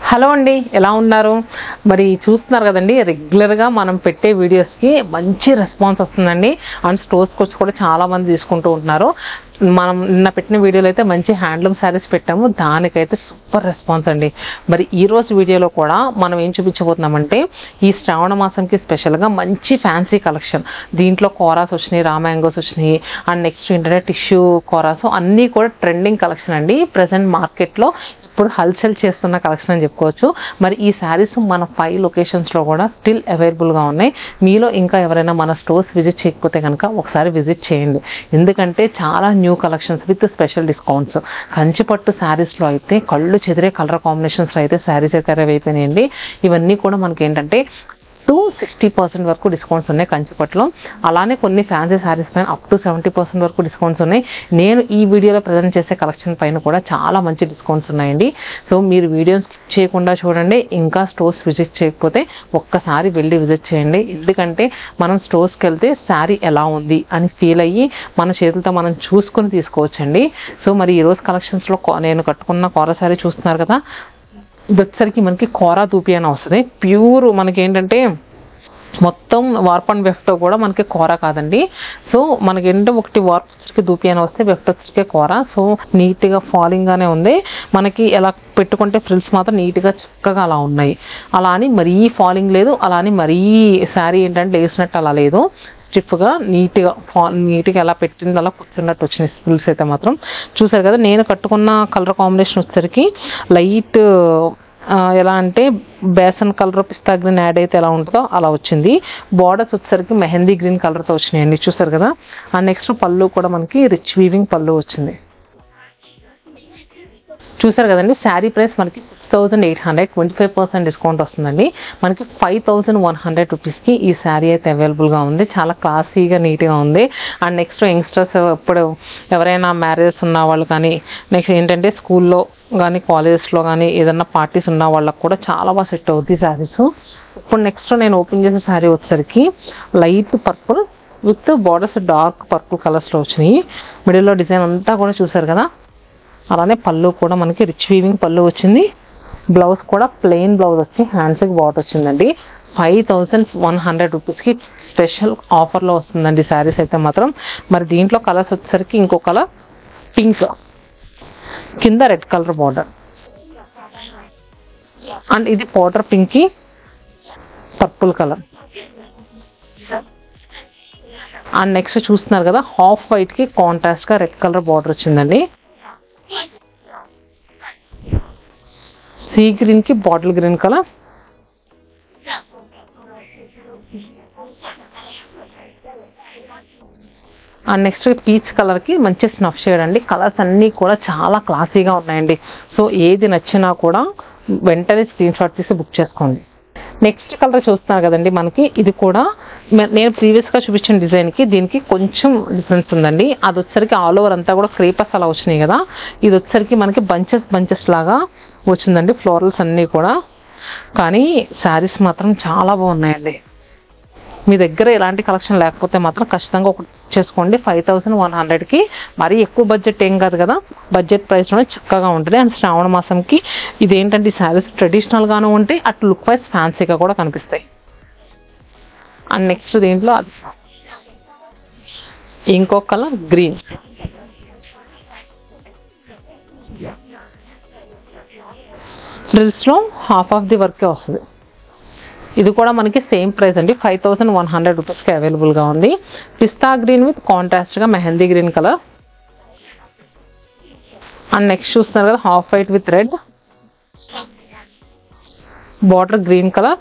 Hello అండి, ఎలా ఉన్నారు? మరి చూస్తున్నారు కదండి, రెగ్యులర్గా మనం పెట్టే వీడియోస్కి మంచి రెస్పాన్స్ వస్తుందండి. అండ్ స్టోర్స్కి వచ్చి కూడా చాలామంది తీసుకుంటూ ఉంటున్నారు. మనం నిన్న పెట్టిన వీడియోలో అయితే మంచి హ్యాండ్లూమ్ శారీస్ పెట్టాము, దానికైతే సూపర్ రెస్పాన్స్ అండి. మరి ఈరోజు వీడియోలో కూడా మనం ఏం చూపించబోతున్నామంటే, ఈ శ్రావణ మాసంకి స్పెషల్గా మంచి ఫ్యాన్సీ కలెక్షన్. దీంట్లో కోరాస్ వచ్చినాయి, రా మ్యాంగోస్ వచ్చినాయి, అండ్ నెక్స్ట్ ఏంటంటే టిష్యూ కోరాస్, అన్నీ కూడా ట్రెండింగ్ కలెక్షన్ అండి. ప్రజెంట్ మార్కెట్లో ఇప్పుడు హల్చల్ చేస్తున్న కలెక్షన్ అని చెప్పుకోవచ్చు. మరి ఈ శారీస్ మన 5 లొకేషన్స్లో కూడా స్టిల్ అవైలబుల్గా ఉన్నాయి. మీలో ఇంకా ఎవరైనా మన స్టోర్స్ విజిట్ చేయకపోతే కనుక ఒకసారి విజిట్ చేయండి. ఎందుకంటే చాలా new collections with special discounts. కంచిపట్టు శారీస్లో అయితే కళ్ళు చెదిరే కలర్ కాంబినేషన్స్లో అయితే శారీస్ అయితే అరేవ్ అయిపోయినాయండి. ఇవన్నీ కూడా మనకి ఏంటంటే 60% వరకు డిస్కౌంట్స్ ఉన్నాయి కంచిపట్టులో. అలానే కొన్ని ఫ్యాన్సీ శారీస్ పైన అప్ టు 70% వరకు డిస్కౌంట్స్ ఉన్నాయి. నేను ఈ వీడియోలో ప్రజెంట్ చేసే కలెక్షన్ పైన కూడా చాలా మంచి డిస్కౌంట్స్ ఉన్నాయండి. సో మీరు వీడియోని స్కిప్ చేయకుండా చూడండి. ఇంకా స్టోర్స్ విజిట్ చేయకపోతే ఒక్కసారి వెళ్ళి విజిట్ చేయండి. ఎందుకంటే మనం స్టోర్స్కి వెళ్తే శారీ ఎలా ఉంది అని ఫీల్ అయ్యి మన చేతులతో మనం చూసుకొని తీసుకోవచ్చండి. సో మరి ఈరోజు కలెక్షన్స్లో నేను కట్టుకున్న కోరా శారీ చూస్తున్నారు కదా, ఇది వచ్చేసరికి మనకి కోరా దూపి అని వస్తుంది. ప్యూర్ మనకి ఏంటంటే మొత్తం వార్ప్ అండ్ వెఫ్ట్ కూడా మనకి కోరా కాదండి. సో మనకి ఏంటంటే ఒకటి వార్ప్ వచ్చరికి దూపి అని వస్తే, వెఫ్ట్ వచ్చరికి కోరా. సో నీట్గా ఫాలింగ్గానే ఉంది. మనకి ఎలా పెట్టుకుంటే ఫ్రిల్స్ మాత్రం నీట్గా చక్కగా అలా ఉన్నాయి. అలా అని మరీ ఫాలింగ్ లేదు, అలా అని మరీ శారీ ఏంటంటే లేసినట్టు అలా లేదు. స్టిఫ్గా నీట్గా ఎలా పెట్టింది అలా కూర్చున్నట్టు వచ్చినాయి ఫ్రిల్స్ అయితే మాత్రం. చూసారు కదా, నేను కట్టుకున్న కలర్ కాంబినేషన్ వచ్చేసరికి లైట్ ఎలా అంటే బేసన్ కలర్ పిస్తా గ్రీన్ యాడ్ అయితే ఎలా ఉంటుందో అలా వచ్చింది. బార్డర్స్ వచ్చేసరికి మెహందీ గ్రీన్ కలర్తో వచ్చినాయండి, చూసారు కదా. అండ్ నెక్స్ట్ పళ్ళు కూడా మనకి రిచ్ వీవింగ్ పళ్ళు వచ్చింది. చూసారు కదండి, శారీ ప్రైస్ మనకి 6,800, 25% డిస్కౌంట్ వస్తుందండి. మనకి 5,100 రూపీస్కి ఈ శారీ అయితే అవైలబుల్గా ఉంది. చాలా క్లాసీగా నీట్గా ఉంది. అండ్ నెక్స్ట్ యంగ్స్టర్స్ ఇప్పుడు ఎవరైనా మ్యారేజెస్ ఉన్న వాళ్ళు కానీ, నెక్స్ట్ ఏంటంటే స్కూల్లో కానీ కాలేజెస్లో కానీ ఏదన్నా పార్టీస్ ఉన్న వాళ్ళకి కూడా చాలా బాగా సెట్ అవుతుంది శారీస్. ఇప్పుడు నెక్స్ట్ నేను ఓపెన్ చేసే శారీ వచ్చేసరికి light purple with borders dark purple కలర్స్లో వచ్చినాయి. మిడిల్లో డిజైన్ అంతా కూడా చూసారు కదా. అలానే పళ్ళు కూడా మనకి రిచ్ వీవింగ్ పళ్ళు వచ్చింది. బ్లౌజ్ కూడా ప్లెయిన్ బ్లౌజ్ వచ్చి హ్యాండ్స్కి బార్డర్ వచ్చిందండి. 5,100 రూపీస్కి స్పెషల్ ఆఫర్లో వస్తుందండి శారీస్ అయితే మాత్రం. మరి దీంట్లో కలర్స్ వచ్చేసరికి ఇంకో కలర్ పింక్, కింద రెడ్ కలర్ బార్డర్, అండ్ ఇది పౌడర్ పింక్కి పర్పుల్ కలర్. అండ్ నెక్స్ట్ చూస్తున్నారు కదా, హాఫ్ వైట్కి కాంట్రాస్ట్గా రెడ్ కలర్ బార్డర్ వచ్చిందండి. సీ గ్రీన్కి bottle green colour, and next peach కలర్కి మంచి స్నఫ్ షేడ్ అండి. కలర్స్ అన్నీ కూడా చాలా క్లాసీగా ఉన్నాయండి. సో ఏది నచ్చినా కూడా వెంటనే స్క్రీన్ షాట్ తీసి బుక్ చేసుకోండి. నెక్స్ట్ కలర్ చూస్తున్నారు కదండి, మనకి ఇది కూడా నేను ప్రీవియస్గా చూపించిన డిజైన్కి దీనికి కొంచెం డిఫరెన్స్ ఉందండి. అది వచ్చరికి ఆల్ ఓవర్ అంతా కూడా క్రేపర్స్ అలా వచ్చినాయి కదా, ఇది వచ్చరికి మనకి బంచెస్ లాగా వచ్చిందండి, ఫ్లోరల్స్ అన్నీ కూడా. కానీ శారీస్ మాత్రం చాలా బాగున్నాయండి. మీ దగ్గర ఎలాంటి కలెక్షన్ లేకపోతే మాత్రం ఖచ్చితంగా ఒకటి చేసుకోండి. 5,100కి మరీ ఎక్కువ బడ్జెట్ ఏం కాదు కదా, బడ్జెట్ ప్రైస్లోనే చక్కగా ఉంటుంది. అండ్ శ్రావణ మాసంకి ఇదేంటంటే ఈ శారీస్ ట్రెడిషనల్గాను ఉంటాయి, అటు లుక్ వైజ్ ఫ్యాన్సీగా కూడా కనిపిస్తాయి. అండ్ నెక్స్ట్ దీంట్లో ఇంకో కలర్ గ్రీన్, ఫ్రిల్స్లో హాఫ్ ఆఫ్ ది వర్కే వస్తుంది. ఇది కూడా మనకి సేమ్ ప్రైస్ అండి, 5,100 రూపీస్కి అవైలబుల్గా ఉంది. పిస్తా గ్రీన్ విత్ కాంట్రాస్ట్గా mehndi green colour. And next చూస్తున్నారు కదా, half white with red, border green colour,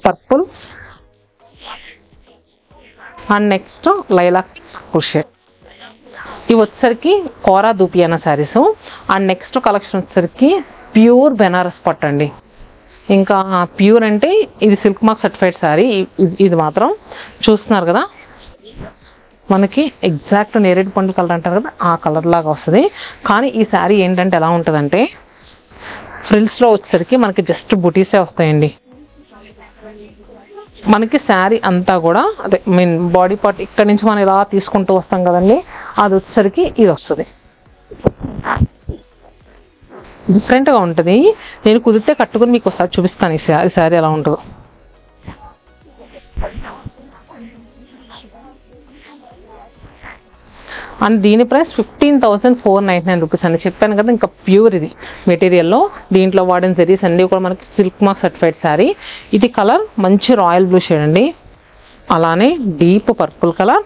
purple, and next lilac shade. ఇవి వచ్చేసరికి కోరా దూపి అన్న శారీస్. అండ్ నెక్స్ట్ కలెక్షన్ వచ్చేసరికి ప్యూర్ బెనారస్ పట్టు అండి. ఇంకా ప్యూర్ అంటే ఇది సిల్క్ మార్క్ సర్టిఫైడ్ శారీ. ఇది మాత్రం చూస్తున్నారు కదా, మనకి ఎగ్జాక్ట్ నేరేడు పండు కలర్ అంటారు కదా, ఆ కలర్ లాగా వస్తుంది. కానీ ఈ శారీ ఏంటంటే ఎలా ఉంటుందంటే, ఫ్రిల్స్లో వచ్చేసరికి మనకి జస్ట్ బుటీసే వస్తాయండి. మనకి శారీ అంతా కూడా అదే మీన్ బాడీ పార్ట్ ఇక్కడ నుంచి మనం ఇలా తీసుకుంటూ వస్తాం కదండి, అది వచ్చేసరికి ఇది వస్తుంది. డిఫరెంట్గా ఉంటుంది. నేను కుదిరితే కట్టుకుని మీకు ఒకసారి చూపిస్తాను ఈ శారీ ఎలా ఉంటుందో. అండ్ దీని ప్రైస్ 15,499 రూపీస్ అని చెప్పాను కదా. ఇంకా ప్యూర్ ఇది మెటీరియల్లో. దీంట్లో వాడిన జరీస్ అన్నీ కూడా మనకి సిల్క్ మార్క్ సర్టిఫైడ్ శారీ. ఇది కలర్ మంచి రాయల్ బ్లూ షేడ్ అండి, అలానే deep purple colour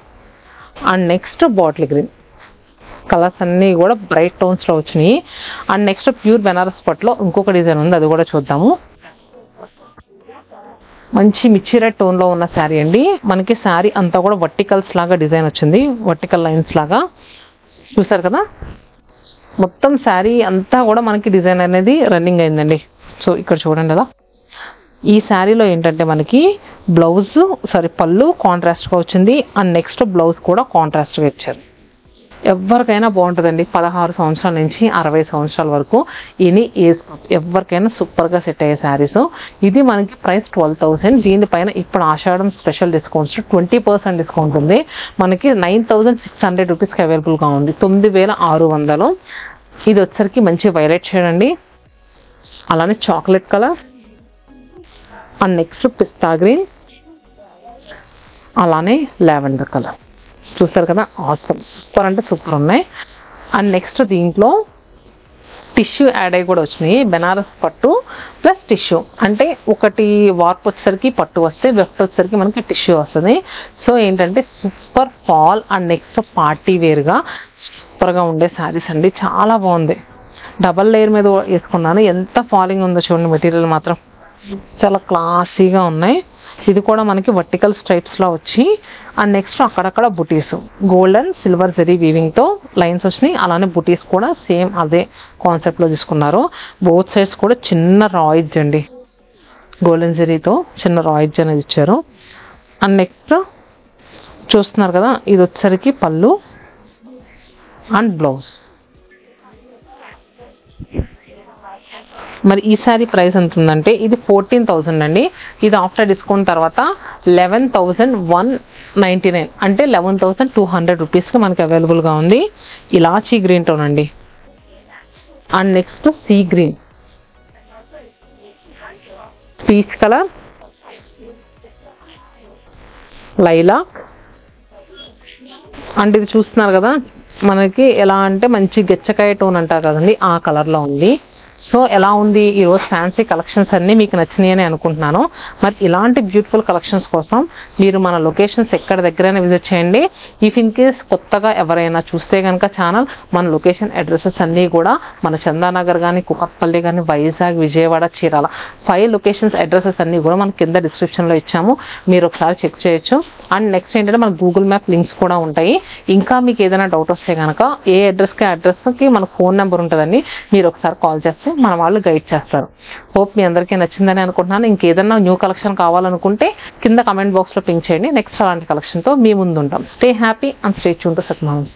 and next bottle green colours అన్నీ కూడా బ్రైట్ టోన్స్లో వచ్చినాయి. అండ్ నెక్స్ట్ ప్యూర్ బెనారస్ పట్టులో ఇంకొక డిజైన్ ఉంది, అది కూడా చూద్దాము. మంచి మిర్చి రెడ్ టోన్లో ఉన్న శారీ అండి. మనకి శారీ అంతా కూడా వర్టికల్స్ లాగా డిజైన్ వచ్చింది, వర్టికల్ లైన్స్ లాగా చూసారు కదా. మొత్తం శారీ అంతా కూడా మనకి డిజైన్ అనేది రన్నింగ్ అయిందండి. సో ఇక్కడ చూడండి అలా. ఈ శారీలో ఏంటంటే మనకి పళ్ళు కాంట్రాస్ట్గా వచ్చింది అండ్ నెక్స్ట్ బ్లౌజ్ కూడా కాంట్రాస్ట్గా ఇచ్చారు. ఎవరికైనా బాగుంటుందండి. 16 సంవత్సరాల నుంచి 60 సంవత్సరాల వరకు ఎనీ ఏజ్ ఎవరికైనా సూపర్గా సెట్ అయ్యే శారీస్. ఇది మనకి ప్రైస్ 12,000. దీనిపైన ఇప్పుడు ఆషాఢం స్పెషల్ డిస్కౌంట్స్ 20% డిస్కౌంట్ ఉంది. మనకి 9,600 రూపీస్కి అవైలబుల్గా ఉంది. 9,600. ఇది వచ్చరికి మంచి వైలెట్ షేడ్ అండి, అలానే chocolate colour and next pista green, అలానే లావెండర్ కలర్. చూస్తారు కదా, ఆసమ్ సూపర్ అంటే సూపర్ ఉన్నాయి. అండ్ నెక్స్ట్ దీంట్లో టిష్యూ యాడ్ అయ్యి కూడా వచ్చినాయి. బెనారస్ పట్టు ప్లస్ టిష్యూ అంటే ఒకటి వార్ప్ వచ్చేసరికి పట్టు వస్తే వెఫ్ట్ వచ్చేసరికి మనకి టిష్యూ వస్తుంది. సో ఏంటంటే super fall and next party వేర్గా సూపర్గా ఉండే శారీస్ అండి. చాలా బాగుంది. డబల్ లేయర్ మీద వేసుకున్నాను, ఎంత ఫాలింగ్ ఉందో చూడండి. మెటీరియల్ మాత్రం చాలా క్లాసీగా ఉన్నాయి. ఇది కూడా మనకి వర్టికల్ స్ట్రైప్స్లో వచ్చి అండ్ నెక్స్ట్ అక్కడక్కడ బుటీస్ గోల్డ్ అండ్ సిల్వర్ జరీ వీవింగ్తో లైన్స్ వచ్చినాయి. అలానే బుటీస్ కూడా సేమ్ అదే కాన్సెప్ట్లో తీసుకున్నారు. బోత్ సైడ్స్ కూడా చిన్న రాయిజ్ అండి, గోల్డెన్ జరీతో చిన్న రాయిజ్ అనేది ఇచ్చారు. అండ్ నెక్స్ట్ చూస్తున్నారు కదా, ఇది వచ్చేసరికి పళ్ళు అండ్ బ్లౌజ్. మరి ఈ శారీ ప్రైస్ ఎంత ఉందంటే ఇది 14,000 అండి. ఇది ఆఫ్టర్ డిస్కౌంట్ తర్వాత 11,199 అంటే 11,200 రూపీస్కి మనకి అవైలబుల్గా ఉంది. ఇలాచీ గ్రీన్ టోన్ అండి and next sea green, peach colour, lilac and ఇది చూస్తున్నారు కదా మనకి ఎలా అంటే మంచి గెచ్చకాయ టోన్ అంటారు కదండి, ఆ కలర్లో ఉంది. సో ఎలా ఉంది ఈరోజు ఫ్యాన్సీ కలెక్షన్స్ అన్నీ మీకు నచ్చినాయని అనుకుంటున్నాను. మరి ఇలాంటి బ్యూటిఫుల్ కలెక్షన్స్ కోసం మీరు మన లొకేషన్స్ ఎక్కడ దగ్గరైనా విజిట్ చేయండి. ఇఫ్ ఇన్ కేస్ కొత్తగా ఎవరైనా చూస్తే కనుక ఛానల్, మన లొకేషన్ అడ్రసెస్ అన్నీ కూడా మన చందానగర్ కానీ, కుకట్పల్లి కానీ, వైజాగ్, విజయవాడ, చీరాల 5 లొకేషన్స్ అడ్రసెస్ అన్నీ కూడా మన కింద డిస్క్రిప్షన్లో ఇచ్చాము, మీరు ఒకసారి చెక్ చేయొచ్చు. అండ్ నెక్స్ట్ ఏంటంటే మన గూగుల్ మ్యాప్ లింక్స్ కూడా ఉంటాయి. ఇంకా మీకు ఏదైనా డౌట్ వస్తే కనుక ఏ అడ్రస్కి మన ఫోన్ నెంబర్ ఉంటుందండి, మీరు ఒకసారి కాల్ చేస్తే మన వాళ్ళు గైడ్ చేస్తారు. హోప్ మీ అందరికీ నచ్చిందని అనుకుంటున్నాను. ఇంకేదన్నా న్యూ కలెక్షన్ కావాలనుకుంటే కింద కమెంట్ బాక్స్లో పింక్ చేయండి. నెక్స్ట్ అలాంటి కలెక్షన్తో మీ ముందు ఉంటాం. Stay happy and stay tune to సత్యమహల్.